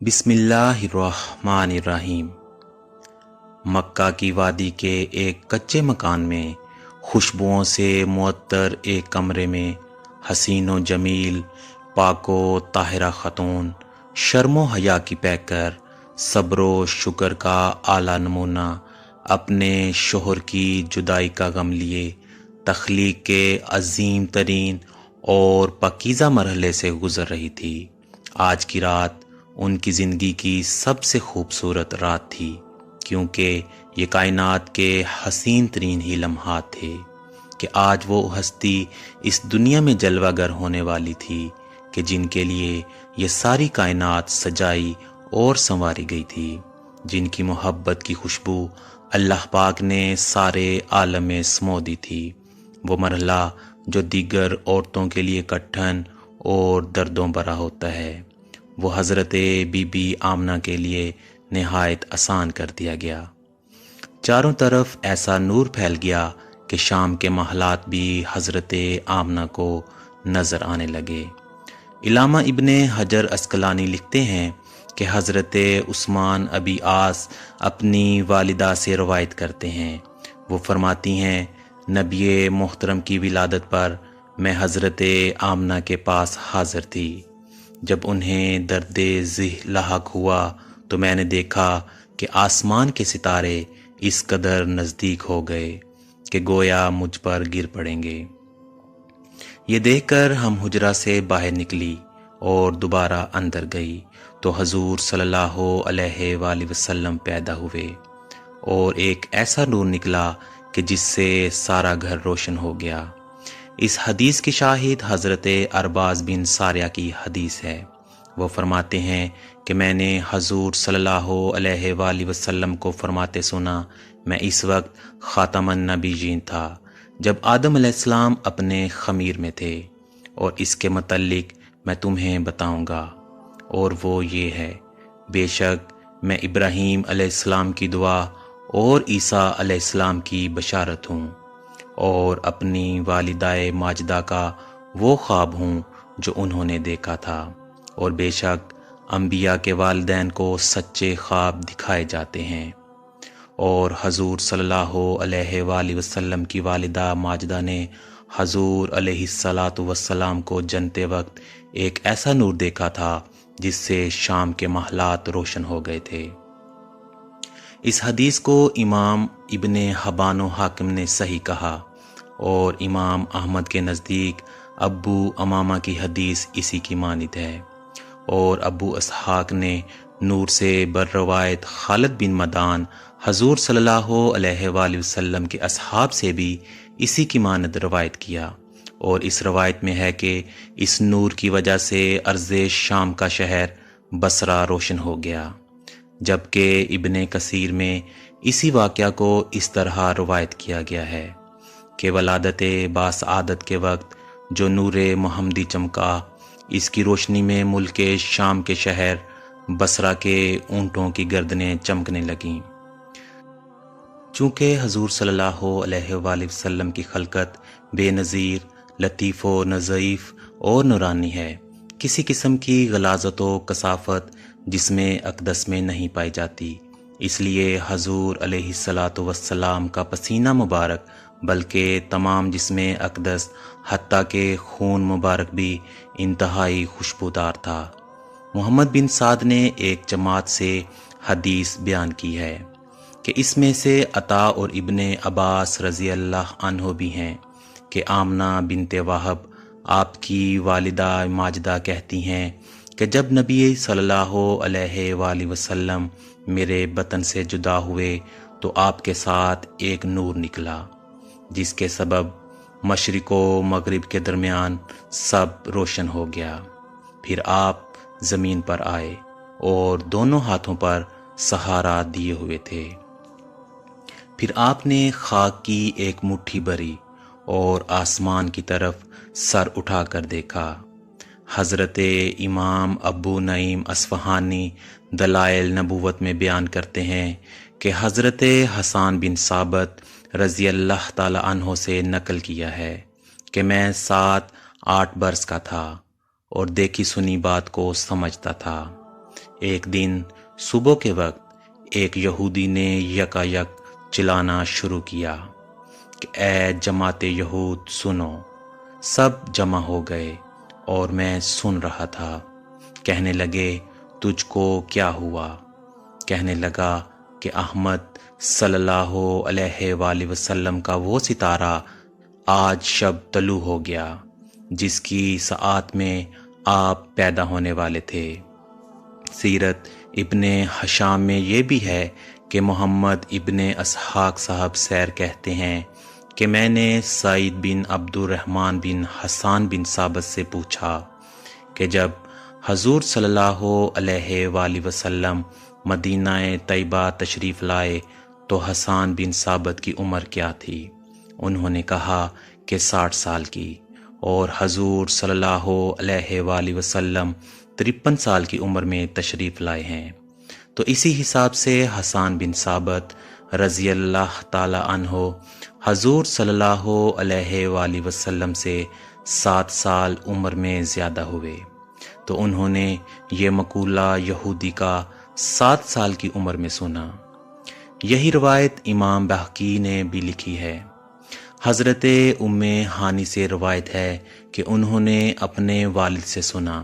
بسم اللہ الرحمن الرحیم۔ مکہ کی وادی کے ایک کچے مکان میں خوشبوؤں سے معطر ایک کمرے میں حسین و جمیل، پاک و طاہرہ خاتون، شرم و حیا کی پیکر، صبر و شکر کا اعلیٰ نمونہ، اپنے شوہر کی جدائی کا غم لیے تخلیق کے عظیم ترین اور پاکیزہ مرحلے سے گزر رہی تھی۔ آج کی رات ان کی زندگی کی سب سے خوبصورت رات تھی، کیونکہ یہ کائنات کے حسین ترین ہی لمحات تھے کہ آج وہ ہستی اس دنیا میں جلوہ گر ہونے والی تھی کہ جن کے لیے یہ ساری کائنات سجائی اور سنواری گئی تھی، جن کی محبت کی خوشبو اللہ پاک نے سارے عالم میں سمو دی تھی۔ وہ مرحلہ جو دیگر عورتوں کے لیے کٹھن اور دردوں بھرا ہوتا ہے، وہ حضرت بی بی آمنہ کے لیے نہایت آسان کر دیا گیا۔ چاروں طرف ایسا نور پھیل گیا کہ شام کے محلات بھی حضرت آمنہ کو نظر آنے لگے۔ علامہ ابن حجر عسقلانی لکھتے ہیں کہ حضرت عثمان ابی عاص اپنی والدہ سے روایت کرتے ہیں، وہ فرماتی ہیں، نبی محترم کی ولادت پر میں حضرت آمنہ کے پاس حاضر تھی۔ جب انہیں درد ذہ لاحق ہوا تو میں نے دیکھا کہ آسمان کے ستارے اس قدر نزدیک ہو گئے کہ گویا مجھ پر گر پڑیں گے۔ یہ دیکھ کر ہم حجرہ سے باہر نکلی اور دوبارہ اندر گئی تو حضور صلی اللہ علیہ وآلہ وسلم پیدا ہوئے اور ایک ایسا نور نکلا کہ جس سے سارا گھر روشن ہو گیا۔ اس حدیث کی شاہد حضرت ارباز بن ساریہ کی حدیث ہے۔ وہ فرماتے ہیں کہ میں نے حضور صلی اللہ علیہ وآلہ وسلم کو فرماتے سنا، میں اس وقت خاتم النبیین تھا جب آدم علیہ السلام اپنے خمیر میں تھے، اور اس کے متعلق میں تمہیں بتاؤں گا، اور وہ یہ ہے، بے شک میں ابراہیم علیہ السلام کی دعا اور عیسیٰ علیہ السلام کی بشارت ہوں، اور اپنی والدہ ماجدہ کا وہ خواب ہوں جو انہوں نے دیکھا تھا، اور بے شک انبیاء کے والدین کو سچے خواب دکھائے جاتے ہیں۔ اور حضور صلی اللہ علیہ وآلہ وسلم کی والدہ ماجدہ نے حضور علیہ الصلاۃ والسلام کو جنتے وقت ایک ایسا نور دیکھا تھا جس سے شام کے محلات روشن ہو گئے تھے۔ اس حدیث کو امام ابن حبان و حاکم نے صحیح کہا، اور امام احمد کے نزدیک ابو امامہ کی حدیث اسی کی مانند ہے، اور ابو اسحاق نے نور سے بروایت خالد بن مدان حضور صلی اللہ علیہ وآلہ وسلم کے اصحاب سے بھی اسی کی مانند روایت کیا، اور اس روایت میں ہے کہ اس نور کی وجہ سے ارض شام کا شہر بصرہ روشن ہو گیا، جبکہ ابن کثیر میں اسی واقعہ کو اس طرح روایت کیا گیا ہے کہ ولادت باسعادت کے وقت جو نور محمدی چمکا، اس کی روشنی میں ملک شام کے شہر بصرہ کے اونٹوں کی گردنیں چمکنے لگیں۔ چونکہ حضور صلی اللہ علیہ وآلہ وسلم کی خلقت بے نظیر، لطیف و نظیف اور نورانی ہے، کسی قسم کی غلاظت و کثافت جسم اقدس میں نہیں پائی جاتی، اس لیے حضور علیہ الصلاۃ والسلام کا پسینہ مبارک بلکہ تمام جسم اقدس حتیٰ کہ خون مبارک بھی انتہائی خوشبودار تھا۔ محمد بن سعد نے ایک جماعت سے حدیث بیان کی ہے کہ اس میں سے عطا اور ابن عباس رضی اللہ عنہ بھی ہیں کہ آمنہ بنت وہب آپ کی والدہ ماجدہ کہتی ہیں کہ جب نبی صلی اللہ علیہ وآلہ وسلم میرے بطن سے جدا ہوئے تو آپ کے ساتھ ایک نور نکلا، جس کے سبب مشرق و مغرب کے درمیان سب روشن ہو گیا۔ پھر آپ زمین پر آئے اور دونوں ہاتھوں پر سہارا دیے ہوئے تھے۔ پھر آپ نے خاک کی ایک مٹھی بھری اور آسمان کی طرف سر اٹھا کر دیکھا۔ حضرت امام ابو نعیم اصفہانی دلائل نبوت میں بیان کرتے ہیں کہ حضرت حسان بن ثابت رضی اللہ تعالی عنہ سے نقل کیا ہے کہ میں 7-8 برس کا تھا اور دیکھی سنی بات کو سمجھتا تھا۔ ایک دن صبح کے وقت ایک یہودی نے یکایک چلانا شروع کیا کہ اے جماعت یہود سنو۔ سب جمع ہو گئے اور میں سن رہا تھا۔ کہنے لگے تجھ کو کیا ہوا؟ کہنے لگا کہ احمد صلی اللہ علیہ وآلہ وسلم کا وہ ستارہ آج شب طلوع ہو گیا جس کی ساعت میں آپ پیدا ہونے والے تھے۔ سیرت ابن ہشام میں یہ بھی ہے کہ محمد ابن اسحاق صاحب سیر کہتے ہیں کہ میں نے سعید بن عبد الرحمن بن حسان بن ثابت سے پوچھا کہ جب حضور صلی اللہ علیہ وآلہ وسلم مدینہ طیبہ تشریف لائے تو حسان بن ثابت کی عمر کیا تھی؟ انہوں نے کہا کہ 60 سال کی، اور حضور صلی اللہ علیہ وآلہ وسلم 53 سال کی عمر میں تشریف لائے ہیں۔ تو اسی حساب سے حسان بن ثابت رضی اللہ تعالی عنہ حضور صلی اللہ علیہ وآلہ وسلم سے 7 سال عمر میں زیادہ ہوئے، تو انہوں نے یہ مقولہ یہودی کا 7 سال کی عمر میں سنا۔ یہی روایت امام بہقی نے بھی لکھی ہے۔ حضرت ام ہانی سے روایت ہے کہ انہوں نے اپنے والد سے سنا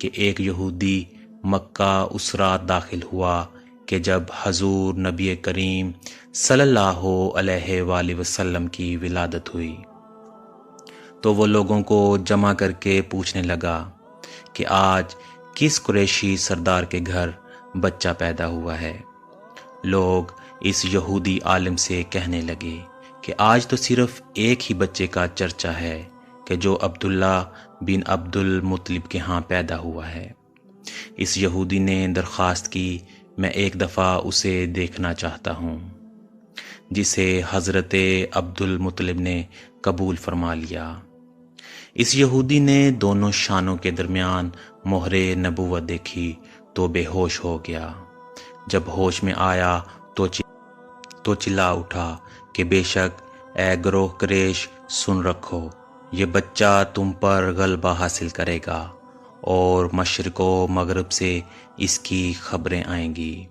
کہ ایک یہودی مکہ اس رات داخل ہوا کہ جب حضور نبی کریم صلی اللہ علیہ وآلہ وسلم کی ولادت ہوئی، تو وہ لوگوں کو جمع کر کے پوچھنے لگا کہ آج کس قریشی سردار کے گھر بچہ پیدا ہوا ہے۔ لوگ اس یہودی عالم سے کہنے لگے کہ آج تو صرف ایک ہی بچے کا چرچا ہے کہ جو عبداللہ بن عبد المطلب کے ہاں پیدا ہوا ہے۔ اس یہودی نے درخواست کی میں ایک دفعہ اسے دیکھنا چاہتا ہوں، جسے حضرت عبد المطلب نے قبول فرما لیا۔ اس یہودی نے دونوں شانوں کے درمیان مہر نبوت دیکھی تو بے ہوش ہو گیا۔ جب ہوش میں آیا تو چلا اٹھا کہ بے شک اے گروہ قریش سن رکھو، یہ بچہ تم پر غلبہ حاصل کرے گا اور مشرق و مغرب سے اس کی خبریں آئیں گی۔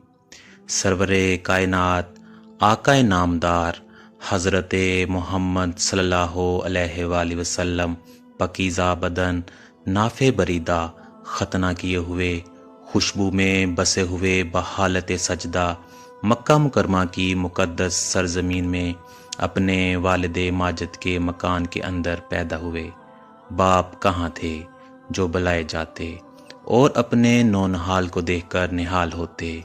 سرور کائنات آقا نامدار حضرت محمد صلی اللہ علیہ وآلہ وسلم پاکیزہ بدن، نافع بریدہ، ختنہ کیے ہوئے، خوشبو میں بسے ہوئے بحالت سجدہ مکہ مکرمہ کی مقدس سرزمین میں اپنے والد ماجد کے مکان کے اندر پیدا ہوئے۔ باپ کہاں تھے جو بلائے جاتے اور اپنے نونہال کو دیکھ کر نہال ہوتے؟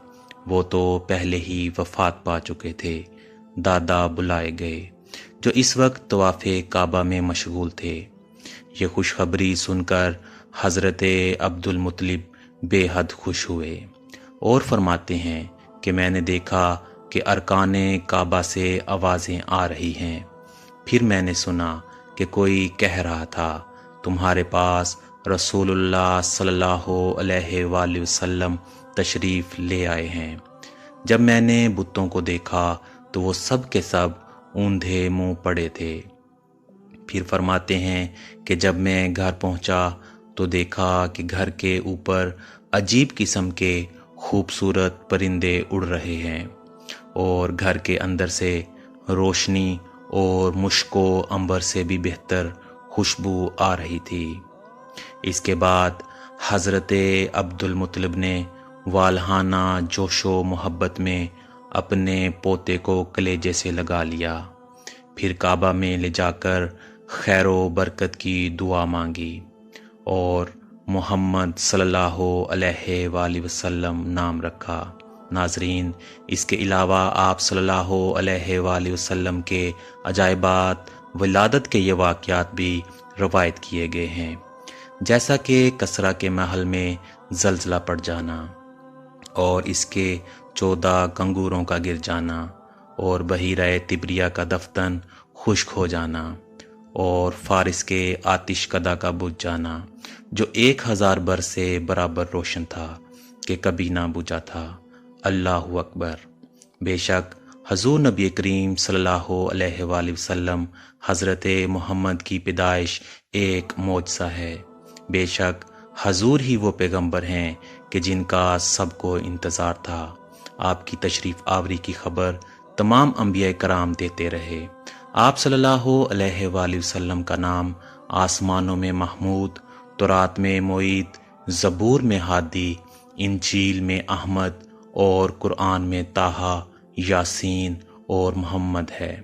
وہ تو پہلے ہی وفات پا چکے تھے۔ دادا بلائے گئے جو اس وقت طواف کعبہ میں مشغول تھے۔ یہ خوشخبری سن کر حضرت عبد المطلب بے حد خوش ہوئے اور فرماتے ہیں کہ میں نے دیکھا کہ ارکان کعبہ سے آوازیں آ رہی ہیں۔ پھر میں نے سنا کہ کوئی کہہ رہا تھا تمہارے پاس رسول اللہ صلی اللہ علیہ وآلہ وسلم تشریف لے آئے ہیں۔ جب میں نے بتوں کو دیکھا تو وہ سب کے سب اوندھے منہ پڑے تھے۔ پھر فرماتے ہیں کہ جب میں گھر پہنچا تو دیکھا کہ گھر کے اوپر عجیب قسم کے خوبصورت پرندے اڑ رہے ہیں اور گھر کے اندر سے روشنی اور مشک و عنبر سے بھی بہتر خوشبو آ رہی تھی۔ اس کے بعد حضرت عبد المطلب نے والہانہ جوش و محبت میں اپنے پوتے کو کلیجے سے لگا لیا، پھر کعبہ میں لے جا کر خیر و برکت کی دعا مانگی اور محمد صلی اللہ علیہ وآلہ وسلم نام رکھا۔ ناظرین، اس کے علاوہ آپ صلی اللہ علیہ وآلہ وسلم کے عجائبات ولادت کے یہ واقعات بھی روایت کیے گئے ہیں، جیسا کہ کسرا کے محل میں زلزلہ پڑ جانا اور اس کے 14 کنگوروں کا گر جانا اور بحیرہ تبریہ کا دفتن خشک ہو جانا اور فارس کے آتش کدہ کا بجھ جانا جو 1000 برس سے برابر روشن تھا کہ کبھی نہ بجھا تھا۔ اللہ اکبر! بے شک حضور نبی کریم صلی اللہ علیہ وآلہ وسلم حضرت محمد کی پیدائش ایک معجزہ ہے۔ بے شک حضور ہی وہ پیغمبر ہیں کہ جن کا سب کو انتظار تھا۔ آپ کی تشریف آوری کی خبر تمام انبیاء کرام دیتے رہے۔ آپ صلی اللہ علیہ وآلہ وسلم کا نام آسمانوں میں محمود، تورات میں معید، زبور میں ہادی، انجیل میں احمد اور قرآن میں طٰہٰ، یاسین اور محمد ہے۔